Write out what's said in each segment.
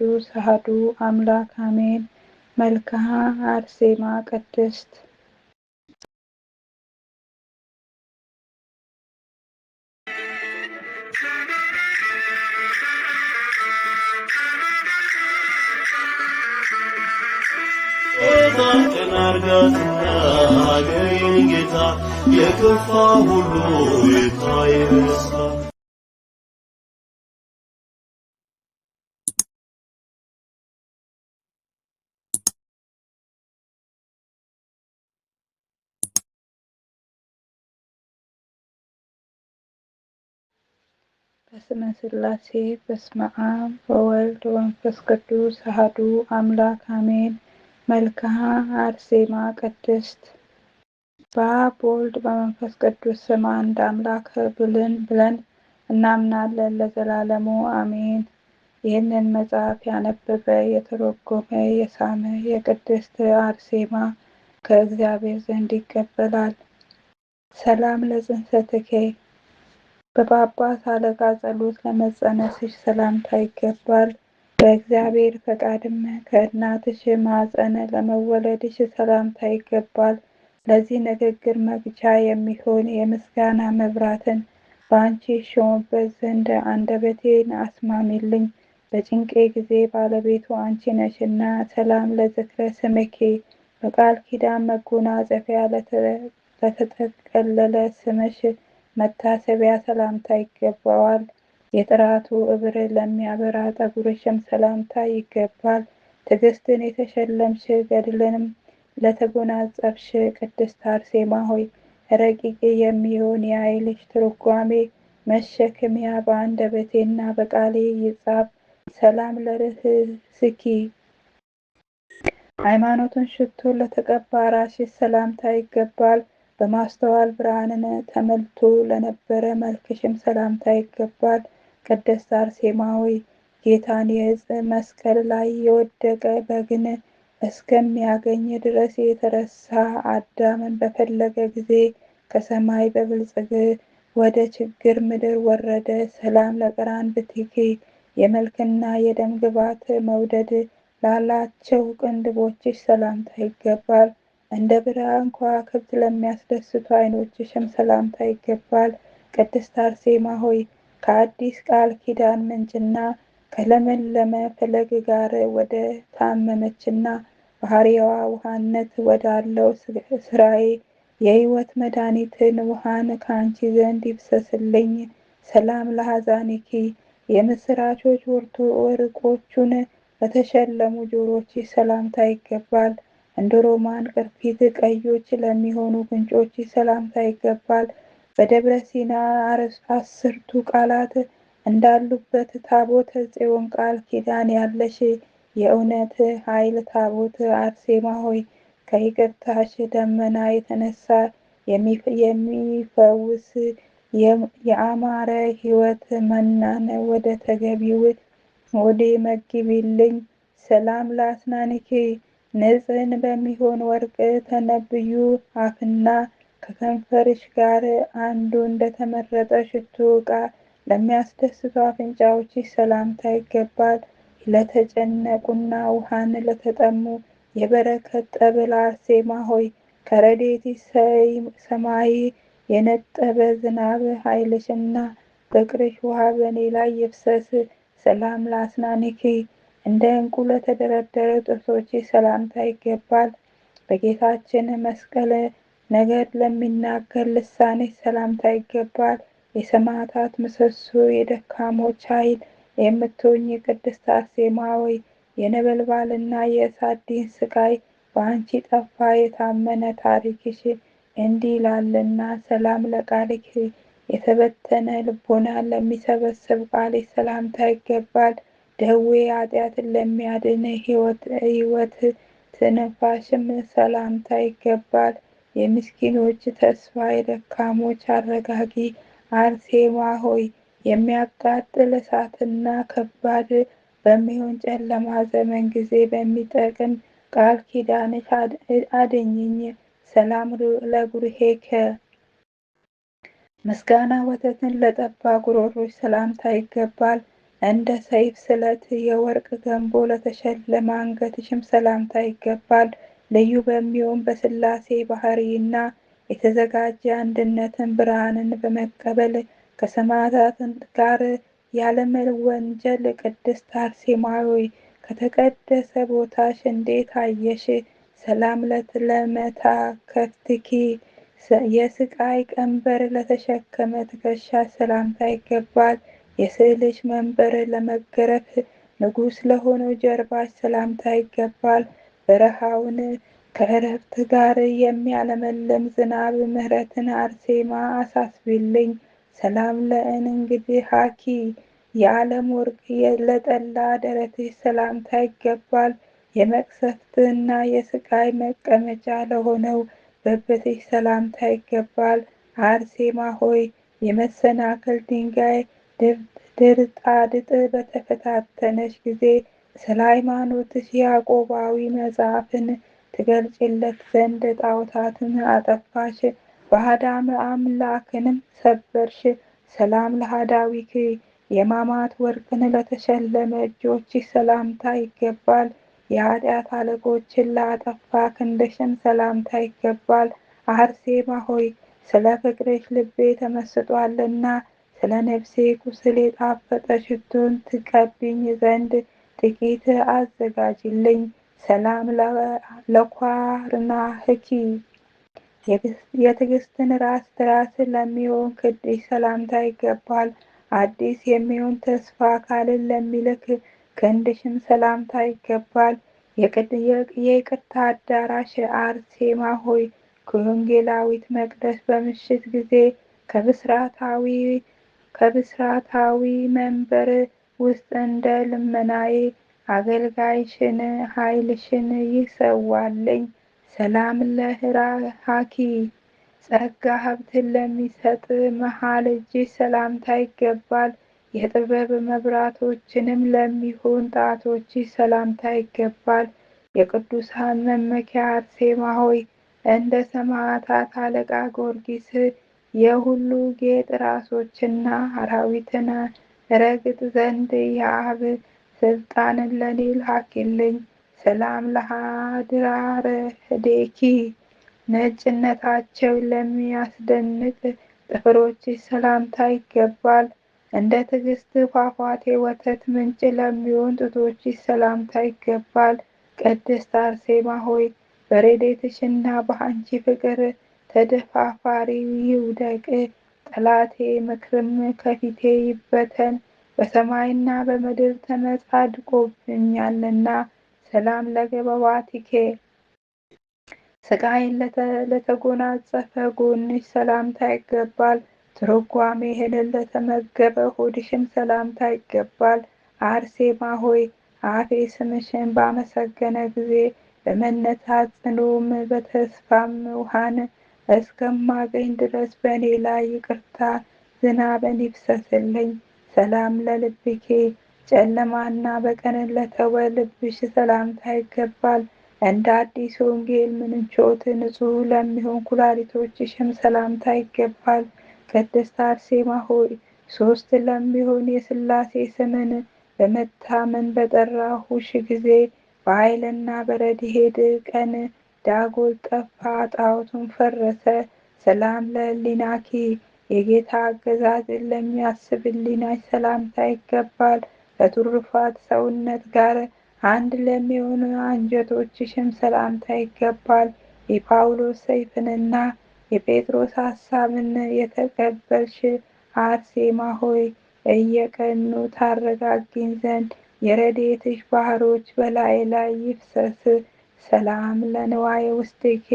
ቅዱስ አሐዱ አምላክ አሜን። መልክዓ አርሴማ ቅድስት። ቀን አርጋትና አገሬን ጌታ የከፋ ሁሉ ይታይ ደስታ። በስመ ሥላሴ በስመ አብ ወወልድ ወመንፈስ ቅዱስ አሐዱ አምላክ አሜን። መልክዓ አርሴማ ቅድስት። በአብ በወልድ በመንፈስ ቅዱስ ስም አንድ አምላክ ብለን እናምናለን ለዘላለሙ አሜን። ይህንን መጽሐፍ ያነበበ የተረጎመ የሳመ የቅድስት አርሴማ ከእግዚአብሔር ዘንድ ይቀበላል። ሰላም ለጽንሰትከ። በጳጳስ አለቃ ጸሎት ለመጸነስሽ ሰላምታ ይገባል። በእግዚአብሔር ፈቃድም ከእናትሽ ማኅፀን ለመወለድሽ ሰላምታ ይገባል። ለዚህ ንግግር መግቻ የሚሆን የምስጋና መብራትን በአንቺ ሾምበት ዘንድ አንደበቴን አስማሚልኝ። በጭንቄ ጊዜ ባለቤቱ አንቺ ነሽና። ሰላም ለዝክረ ስምኪ። በቃል ኪዳን መጎናጸፊያ ለተጠቀለለ ስምሽ መታሰቢያ ሰላምታ ይገባዋል። የጥራቱ እብር ለሚያበራ ጠጉርሽም ሰላምታ ይገባል። ትዕግስትን የተሸለምሽ ገድልንም ለተጎናጸፍሽ ቅድስት አርሴማ ሆይ ረቂቅ የሚሆን የኃይልሽ ትርጓሜ መሸከሚያ በአንደበቴና በቃሌ ይጻፍ። ሰላም ለርእስኪ። ሃይማኖትን ሽቶ ለተቀባ ራስሽ ሰላምታ ይገባል። በማስተዋል ብርሃንን ተመልቶ ለነበረ መልክሽም ሰላምታ ይገባል። ቅድስት አርሴማ ሆይ ጌታን የዕፀ መስቀል ላይ የወደቀ በግን እስከሚያገኝ ድረስ የተረሳ አዳምን በፈለገ ጊዜ ከሰማይ በብልጽግ ወደ ችግር ምድር ወረደ። ሰላም ለቀራንብትኪ። የመልክና የደም ግባት መውደድ ላላቸው ቅንድቦችሽ ሰላምታ ይገባል። እንደ ብርሃን ከዋክብት ለሚያስደስቱ ዓይኖችሽም ሰላምታ ይገባል። ቅድስት አርሴማ ሆይ ከአዲስ ቃል ኪዳን ምንጭና ከለመለመ ፈለግ ጋር ወደ ታመመችና ባህሪዋ ውሃነት ወዳለው ስራዬ የሕይወት መድኃኒትን ውሃን ከአንቺ ዘንድ ይፍሰስልኝ። ሰላም ለሐዛኒኪ። የምስራቾች ወርቆቹን በተሸለሙ ጆሮችሽ ሰላምታ ይገባል። እንደ ሮማን ቅርፊት ቀዮች ለሚሆኑ ጉንጮች ሰላምታ ይገባል። በደብረ ሲና 10ቱ ቃላት እንዳሉበት ታቦተ ጽዮን ቃል ኪዳን ያለሽ የእውነት ኃይል ታቦት አርሴማ ሆይ ከይቅርታሽ ደመና የተነሳ የሚፈውስ የአማረ ሕይወት መናን ወደ ተገቢው ወደ መግቢልኝ። ሰላም ለአስናኒኪ። ንጽሕን በሚሆን ወርቅ ተነብዩ አፍና ከከንፈርሽ ጋር አንዱ እንደተመረጠ ሽቱ ዕቃ ለሚያስደስቱ አፍንጫዎችሽ ሰላምታ ይገባል። ለተጨነቁና ውሃን ለተጠሙ የበረከት ጠብል አርሴማ ሆይ ከረድኤትሽ ሰማይ የነጠበ ዝናብ ኃይልሽና ፍቅርሽ ውሃ በእኔ ላይ ይፍሰስ። ሰላም ለአስናኒኪ። እንደ ዕንቁ ለተደረደሩ ጥርሶችሽ ሰላምታ ይገባል። በጌታችን መስቀል ነገር ለሚናገር ልሳንሽ ሰላምታ ይገባል። የሰማዕታት ምሰሶ የደካሞች ኃይል የምትሆኝ ቅድስት አርሴማ ሆይ የነበልባልና የእሳት ዲን ስቃይ በአንቺ ጠፋ። የታመነ ታሪክሽ እንዲህ ይላልና። ሰላም ለቃልኪ። የተበተነ ልቦና ለሚሰበስብ ቃልሽ ሰላምታ ይገባል። ደዌ ኃጢአትን ለሚያድን ሕይወት ትንፋሽም ሰላምታ ይገባል። የምስኪኖች ተስፋ የደካሞች አረጋጊ አርሴማ ሆይ የሚያቃጥል እሳትና ከባድ በሚሆን ጨለማ ዘመን ጊዜ በሚጠቅም ቃል ኪዳንሽ አድኝኝ። ሰላም ለጉርሄከ። ምስጋና ወተትን ለጠባ ጉሮሮች ሰላምታ ይገባል። እንደ ሰይፍ ስለት የወርቅ ገንቦ ለተሸለመ አንገትሽም ሰላምታ ይገባል። ልዩ በሚሆን በሥላሴ ባሕርይና የተዘጋጀ አንድነትን ብርሃንን በመቀበል ከሰማዕታት ጋር ያለመወንጀል ቅድስት አርሴማ ሆይ ከተቀደሰ ቦታሽ እንዴት አየሽ? ሰላም ለመታ ከፍትኪ የስቃይ ቀንበር ለተሸከመ ትከሻሽ ሰላምታ ይገባል። የስዕልሽ መንበር ለመገረፍ ንጉሥ ለሆነው ጀርባሽ ሰላምታ ይገባል። በረሃውን ከእረፍት ጋር የሚያለመልም ዝናብ ምሕረትን አርሴማ አሳስቢልኝ። ሰላም ለእንግድሃኪ የዓለም ወርቅ ለጠላ ደረትሽ ሰላምታ ይገባል። የመቅሰፍትና የስቃይ መቀመጫ ለሆነው ብብትሽ ሰላምታ ይገባል። አርሴማ ሆይ የመሰናክል ድንጋይ ድርጣድጥ በተፈታተነሽ ጊዜ ስለ ሃይማኖትሽ ያዕቆባዊ መጽሐፍን ትገልጪለት ዘንድ ጣዖታትን አጠፋሽ፣ ባዕድ አምላክንም ሰበርሽ። ሰላም ለሃዳዊኪ የማማት ወርቅን ለተሸለመ እጆችሽ ሰላምታ ይገባል። የኃጢአት አለቆችን ለአጠፋ ክንድሽም ሰላምታ ይገባል። አርሴማ ሆይ ስለ ፍቅርሽ ልቤ ተመስጧልና ስለ ነፍሴ ቁስል የጣፈጠ ሽቱን ትቀቢኝ ዘንድ ጥቂት አዘጋጅልኝ። ሰላም ለኳርናህኪ የትዕግስትን ራስ ትራስ ለሚሆን ክንድሽ ሰላምታ ይገባል። አዲስ የሚሆን ተስፋ አካልን ለሚልክ ክንድሽም ሰላምታ ይገባል። የይቅርታ አዳራሽ አርሴማ ሆይ ከወንጌላዊት መቅደስ በምሽት ጊዜ ከብስራታዊ መንበር ውስጥ እንደ ልመናዬ አገልጋይሽን ኃይልሽን ይሰዋልኝ። ሰላም ለህራሃኪ ጸጋ ሀብትን ለሚሰጥ መሃል እጅሽ ሰላምታ ይገባል። የጥበብ መብራቶችንም ለሚሆን ጣቶችሽ ሰላምታ ይገባል። የቅዱሳን መመኪያ አርሴማ ሆይ እንደ ሰማዕታት አለቃ ጊዮርጊስ የሁሉ ጌጥ ራሶችና አራዊትን ረግጥ ዘንድ የአብ ስልጣንን ለኔ ላኪልኝ። ሰላም ለሃድራረ ህዴኪ ነጭነታቸው ለሚያስደንቅ ጥፍሮችሽ ሰላምታ ይገባል። እንደ ትዕግስት ፏፏቴ ወተት ምንጭ ለሚሆን ጡቶችሽ ሰላምታ ይገባል። ቅድስት አርሴማ ሆይ በረድኤትሽና በአንቺ ፍቅር ተደፋፋሪ ይውደቅ፣ ጠላቴ ምክርም ከፊቴ ይበተን፣ በሰማይና በምድር ተመጻድቆብኛልና። ሰላም ለገበዋቲኬ ስቃይን ለተጎናጸፈ ጎንሽ ሰላምታ ይገባል። ትርጓሜ እህልን ለተመገበ ሆድሽም ሰላምታ ይገባል። አርሴማ ሆይ አፌ ስምሽን ባመሰገነ ጊዜ በመነሳት ጽኑም በተስፋም ውሃን እስከማገኝ ድረስ በእኔ ላይ ይቅርታ ዝናብን ይፍሰስልኝ። ሰላም ለልብኬ ጨለማና በቀንን ለተወ ልብሽ ሰላምታ ይገባል። እንደ አዲስ ወንጌል ምንቾት ንጹሕ ለሚሆን ኩላሊቶችሽም ሰላምታ ይገባል። ቅድስት አርሴማ ሆይ ሦስት ለሚሆን የሥላሴ ስምን በመታመን በጠራሁሽ ጊዜ በኃይልና በረድኤት ቀን ዳጎል ጠፋ፣ ጣዖቱም ፈረሰ። ሰላም ለሕሊናኪ የጌታ አገዛዝን ለሚያስብ ሕሊናሽ ሰላምታ ይገባል። ከትሩፋት ሰውነት ጋር አንድ ለሚሆኑ አንጀቶችሽም ሰላምታ ይገባል። የጳውሎስ ሰይፍንና የጴጥሮስ ሐሳብን የተቀበልሽ አርሴማ ሆይ እየቀኑ ታረጋጊኝ ዘንድ የረድኤትሽ ባሕሮች በላይ ላይ ይፍሰስ። ሰላም ለንዋየ ውስጥኬ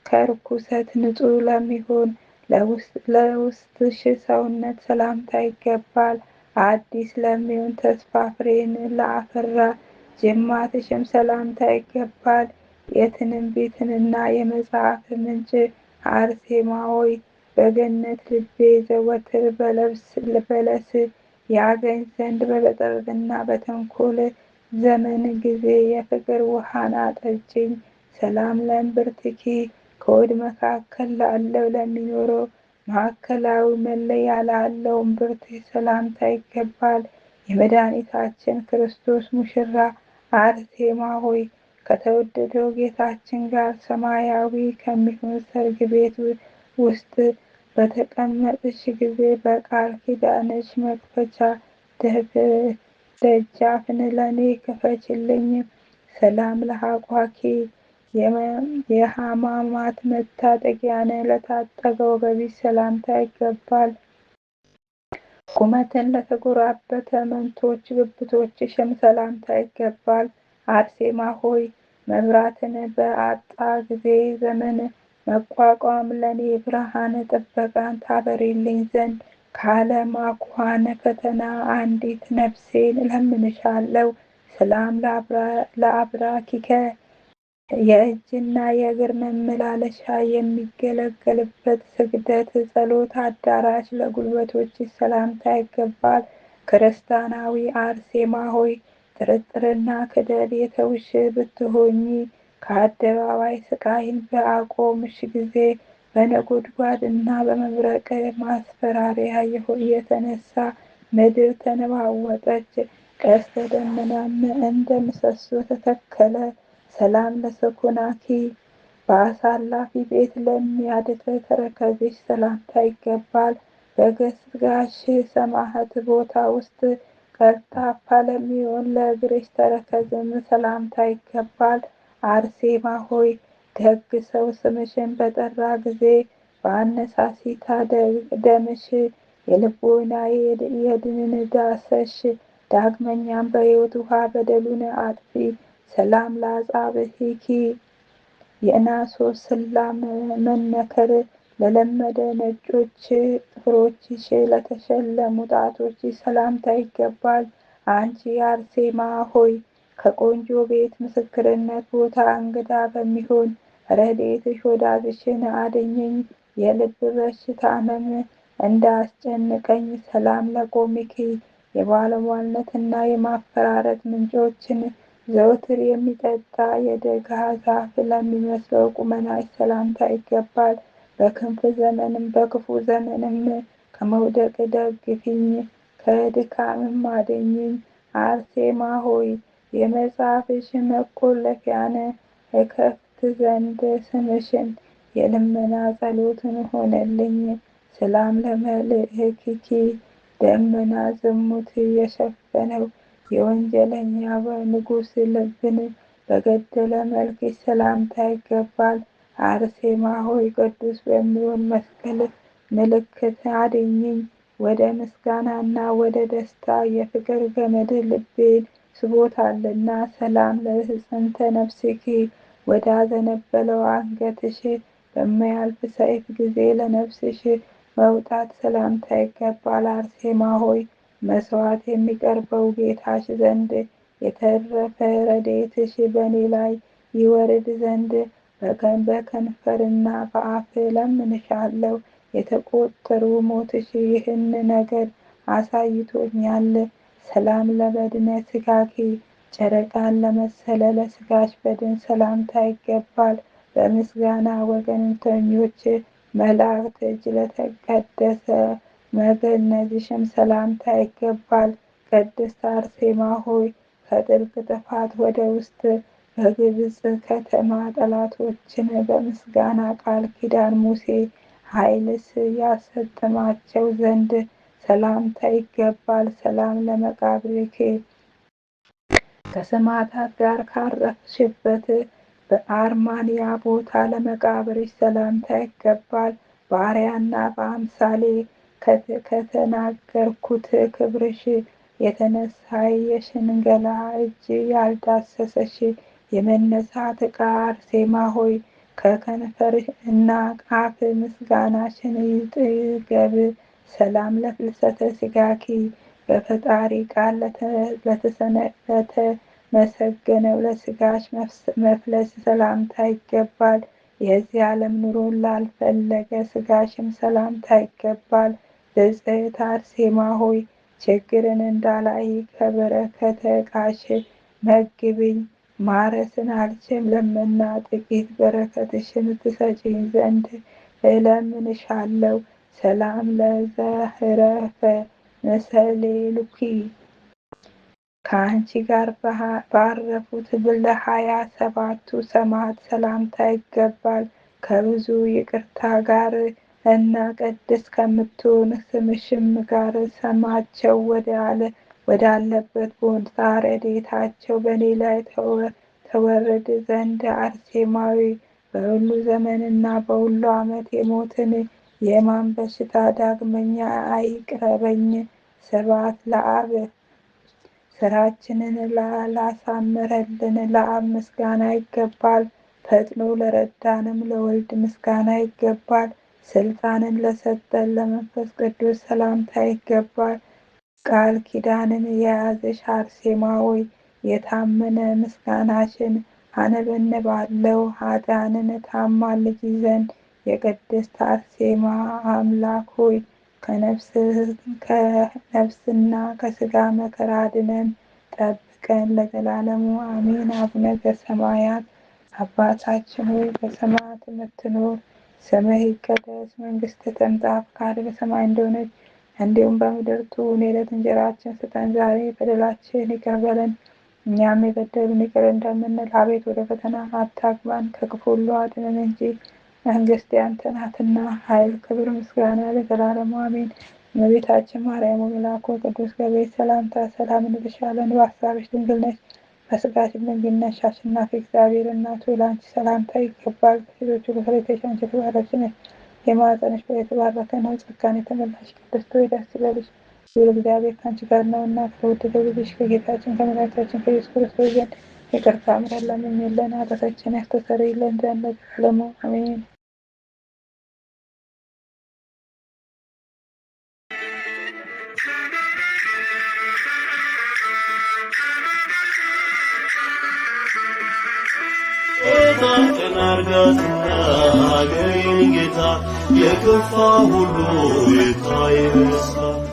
ከርኩሰት ንጹሕ ለሚሆን ለውስጥሽ ሰውነት ሰላምታ ይገባል። አዲስ ለሚሆን ተስፋ ፍሬን ለአፈራ ጅማትሽም ሰላምታ ይገባል። የትንቢትንና የመጽሐፍ ምንጭ አርሴማ ሆይ በገነት ልቤ ዘወትር በለስ ያገኝ ዘንድ በጥበብና በተንኮል ዘመን ጊዜ የፍቅር ውሃን አጠጪኝ። ሰላም ለእምብርትኪ ከሆድ መካከል ላለው ለሚኖረው ማዕከላዊ መለያ ላለው እምብርት ሰላምታ ይገባል። የመድኃኒታችን ክርስቶስ ሙሽራ አርሴማ ሆይ ከተወደደው ጌታችን ጋር ሰማያዊ ከሚሆን ሰርግ ቤት ውስጥ በተቀመጥሽ ጊዜ በቃል ኪዳንሽ መክፈቻ ደጃፍን ለኔ ክፈችልኝ። ሰላም ለሐቋኪ የሐማማት መታጠቂያን ለታጠቀ ወገብሽ ሰላምታ ይገባል። ቁመትን ለተጎራበተ መንቶች ብብቶችሽም ሰላምታ ይገባል። አርሴማ ሆይ መብራትን በአጣ ጊዜ ዘመን መቋቋም ለኔ ብርሃን ጥበቃን ታበሪልኝ ዘንድ ከዓለም አኳኋን ፈተና አንዲት ነፍሴን እለምንሻለሁ። ሰላም ለአብራኪከ የእጅና የእግር መመላለሻ የሚገለገልበት ስግደት ጸሎት አዳራሽ ለጉልበቶች ሰላምታ ይገባል። ክርስቲያናዊ አርሴማ ሆይ ጥርጥርና ክደት የተውሽ ብትሆኚ ከአደባባይ ስቃይን በአቆምሽ ጊዜ በነጎድጓድ እና በመብረቅ ማስፈራሪያ የተነሳ ምድር ተነዋወጠች፣ ቀስተ ደመናም እንደ ምሰሶ ተተከለ። ሰላም ለሰኮናኪ በአሳላፊ ቤት ለሚያድር ተረከዝሽ ሰላምታ ይገባል። በገስጋሽ ሰማዕት ቦታ ውስጥ ቀልጣፋ ለሚሆን ለእግርሽ ተረከዝም ሰላምታ ይገባል። አርሴማ ሆይ ደግ ሰው ስምሽን በጠራ ጊዜ በአነሳሲታ ደምሽ የልቦናዬ የድንን ዳሰሽ። ዳግመኛም በሕይወት ውሃ በደሉን አጥፊ። ሰላም ለአጻብዕኪ የናሶስ ስላም መነከር ለለመደ ነጮች ጥፍሮችሽ ለተሸለሙ ጣቶች ሰላምታ ይገባል። አንቺ አርሴማ ሆይ ከቆንጆ ቤት ምስክርነት ቦታ እንግዳ በሚሆን ረድኤትሽ ወዳጅሽን አድኝኝ። የልብ በሽታ ሕመም እንዳያስጨንቀኝ። ሰላም ለቆሚኪ የባለሟልነትና የማፈራረቅ ምንጮችን ዘወትር የሚጠጣ የደጋ ዛፍ ለሚመስለው ቁመናሽ ሰላምታ ይገባል። በክንፍ ዘመንም በክፉ ዘመንም ከመውደቅ ደግፊኝ፣ ከድካምም አድኝኝ። አርሴማ ሆይ የመጽሐፍሽ መቆለፊያን እከፍት ዘንድ ስምሽን የልመና ጸሎትን ሆነልኝ። ሰላም ለመልእክኪ ደመና ዝሙት የሸፈነው የወንጀለኛ ንጉሥ ልብን በገደለ መልክሽ ሰላምታ ይገባል። አርሴማ ሆይ ቅዱስ በሚሆን መስቀል ምልክት አድኝኝ። ወደ ምስጋናና ወደ ደስታ የፍቅር ገመድ ልቤን ስቦታልና። ሰላም ለሕፅንተ ነፍስኪ ወደ አዘነበለው አንገትሽ በማያልፍ ሰይፍ ጊዜ ለነፍስሽ መውጣት ሰላምታ ይገባል። አርሴማ ሆይ መስዋዕት የሚቀርበው ጌታሽ ዘንድ የተረፈ ረድኤትሽ በእኔ ላይ ይወርድ ዘንድ በከንፈርና በአፍ እለምንሻለሁ። የተቆጠሩ ሞትሽ ይህን ነገር አሳይቶኛል። ሰላም ለበድነ ሥጋኪ ጨረቃን ለመሰለ ለሥጋሽ በድን ሰላምታ ይገባል። በምስጋና ወገንተኞች መላእክት እጅ ለተቀደሰ መገነዝሽም ሰላምታ ይገባል። ቅድስት አርሴማ ሆይ ከጥልቅ ጥፋት ወደ ውስጥ በግብፅ ከተማ ጠላቶችን በምስጋና ቃል ኪዳን ሙሴ ኃይልስ ያሰጥማቸው ዘንድ ሰላምታ ይገባል። ሰላም ለመቃብርኪ ከሰማዕታት ጋር ካረፍሽበት በአርማንያ ቦታ ለመቃብርሽ ሰላምታ ይገባል። ባሪያና በአምሳሌ ከተናገርኩት ክብርሽ የተነሳ የሽንገላ እጅ ያልዳሰሰሽ የመነሳት ዕቃ አርሴማ ሆይ ከከንፈር እና አፍ ምስጋናሽን ይጥገብ። ሰላም ለፍልሰተ ሥጋኪ በፈጣሪ ቃል ለተመሰገነው ለሥጋሽ መፍለስ ሰላምታ ይገባል። የዚህ ዓለም ኑሮን ላልፈለገ ሥጋሽም ሰላምታ ይገባል። ብፅዕት አርሴማ ሆይ ችግርን እንዳላይ ከበረከተ ዕቃሽ መግቢኝ። ማረስን አልችልምና ጥቂት በረከትሽን ትሰጪኝ ዘንድ እለምንሻለሁ። ሰላም ለዘህረፈ መሰሌሉኪ ከአንቺ ጋር ባረፉት ለ27ቱ ሰማዕታት ሰላምታ ይገባል። ከብዙ ይቅርታ ጋር እና ቅድስት ከምትሆን ስምሽም ጋር ስማቸው ወዳለበት ቦታ ረድኤታቸው በእኔ ላይ ተወርድ ዘንድ አርሴማዊ በሁሉ ዘመንና በሁሉ ዓመት የሞትን የሕማም በሽታ ዳግመኛ አይቅረበኝ። ስብሐት ለአብ። ስራችንን ላሳመረልን ለአብ ምስጋና ይገባል። ፈጥኖ ለረዳንም ለወልድ ምስጋና ይገባል። ስልጣንን ለሰጠን ለመንፈስ ቅዱስ ሰላምታ ይገባል። ቃል ኪዳንን የያዝሽ አርሴማ ሆይ የታመነ ምስጋናሽን አነበንባለሁ። ኃጥአንን ታማልጂ ዘንድ የቅድስት አርሴማ አምላክ ሆይ ከነፍስና ከስጋ መከራ አድነን ጠብቀን ለዘላለሙ አሜን። አቡነ ዘበሰማያት አባታችን ሆይ በሰማያት የምትኖር ስምህ ይቀደስ፣ መንግስትህ ትምጣ፣ ፈቃድህ በሰማይ እንደሆነች እንዲሁም በምድር ትሁን። የዕለት እንጀራችንን ስጠን ዛሬ፣ በደላችንን ይቅር በለን እኛም የበደሉንን ይቅር እንደምንል፣ አቤት ወደ ፈተና አታግባን ከክፉ ሁሉ አድነን እንጂ መንግስት ያንተ ናትና፣ ኃይል፣ ክብር፣ ምስጋና ለዘላለሙ አሜን። እመቤታችን ማርያም መልአኩ ቅዱስ ገብርኤል ሰላምታ ሰላም እንልሻለን፣ በሐሳብሽ ድንግል ነሽ፣ በሥጋሽም ድንግል ነሽ። አሸናፊ እግዚአብሔር እናቱ ለአንቺ ሰላምታ ይገባል። ከሴቶች ሁሉ ተለይተሽ አንቺ የተባረክሽ ነሽ፣ የማኅፀንሽ ፍሬ የተባረከ ነው። ጸጋን የተመላሽ ቅድስት ሆይ ደስ ይበልሽ፣ ልዑል እግዚአብሔር ከአንቺ ጋር ነውና፣ ከተወደደው ልጅሽ ከጌታችን ከመድኃኒታችን ከኢየሱስ ክርስቶስ ዘንድ ይቅርታ ምሕረት ለምኝልን ኃጢአታችንን ያስተሰርይልን ዘንድ ለዘላለሙ አሜን። ቀን አርጋትና አገሬን ጌታ የከፋ ሁሉ ይታይ በደስታ